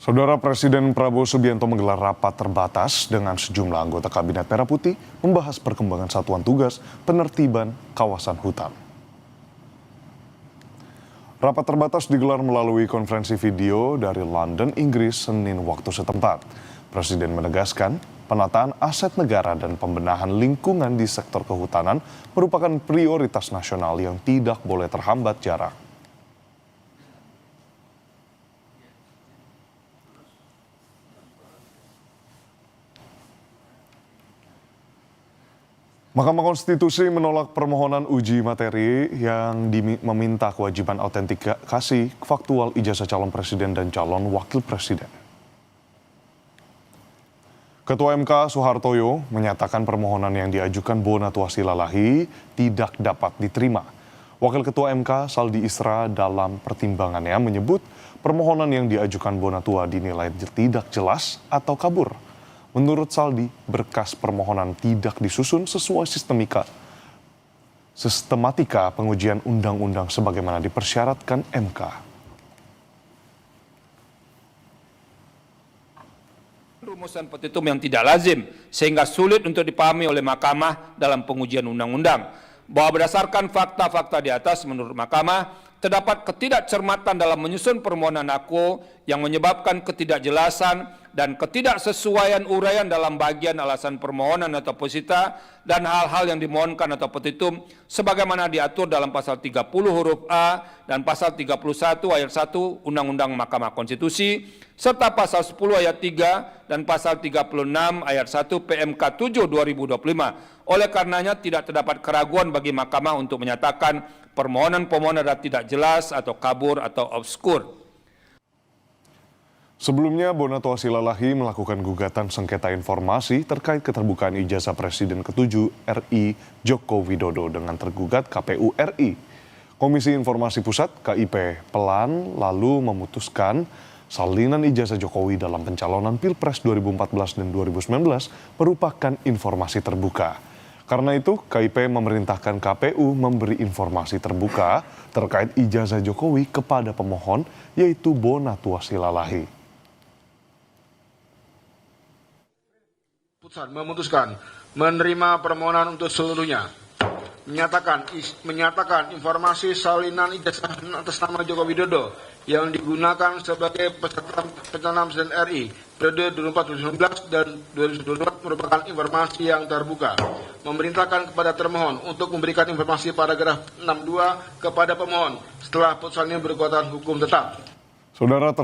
Saudara Presiden Prabowo Subianto menggelar rapat terbatas dengan sejumlah anggota Kabinet Merah Putih membahas perkembangan satuan tugas penertiban kawasan hutan. Rapat terbatas digelar melalui konferensi video dari London, Inggris, Senin waktu setempat. Presiden menegaskan penataan aset negara dan pembenahan lingkungan di sektor kehutanan merupakan prioritas nasional yang tidak boleh terhambat jarak. Mahkamah Konstitusi menolak permohonan uji materi yang meminta kewajiban autentikasi faktual ijazah calon presiden dan calon wakil presiden. Ketua MK Soehartoyo menyatakan permohonan yang diajukan Bonatua Silalahi tidak dapat diterima. Wakil Ketua MK Saldi Isra dalam pertimbangannya menyebut permohonan yang diajukan Bonatua dinilai tidak jelas atau kabur. Menurut Saldi, berkas permohonan tidak disusun sesuai sistematika pengujian undang-undang sebagaimana dipersyaratkan MK. Rumusan petitum yang tidak lazim sehingga sulit untuk dipahami oleh Mahkamah dalam pengujian undang-undang. Bahwa berdasarkan fakta-fakta di atas menurut Mahkamah, terdapat ketidakcermatan dalam menyusun permohonan aku yang menyebabkan ketidakjelasan dan ketidaksesuaian uraian dalam bagian alasan permohonan atau posita dan hal-hal yang dimohonkan atau petitum sebagaimana diatur dalam pasal 30 huruf A dan pasal 31 ayat 1 Undang-Undang Mahkamah Konstitusi serta pasal 10 ayat 3 dan pasal 36 ayat 1 PMK 7 2025. Oleh karenanya tidak terdapat keraguan bagi Mahkamah untuk menyatakan permohonan-permohonan tidak jelas atau kabur atau obskur. Sebelumnya, Bonatua Silalahi melakukan gugatan sengketa informasi terkait keterbukaan ijazah Presiden ke-7 RI Joko Widodo dengan tergugat KPU RI. Komisi Informasi Pusat KIP Pelan lalu memutuskan salinan ijazah Jokowi dalam pencalonan Pilpres 2014 dan 2019 merupakan informasi terbuka. Karena itu, KIP memerintahkan KPU memberi informasi terbuka terkait ijazah Jokowi kepada pemohon, yaitu Bonatua Silalahi. Putusan memutuskan menerima permohonan untuk seluruhnya, menyatakan informasi salinan ijazah atas nama Joko Widodo yang digunakan sebagai peserta pencalonan Presiden RI periode 2014 dan 2024 merupakan informasi yang terbuka. Memerintahkan kepada termohon untuk memberikan informasi paragraf 62 kepada pemohon setelah putusan ini berkekuatan hukum tetap. Saudara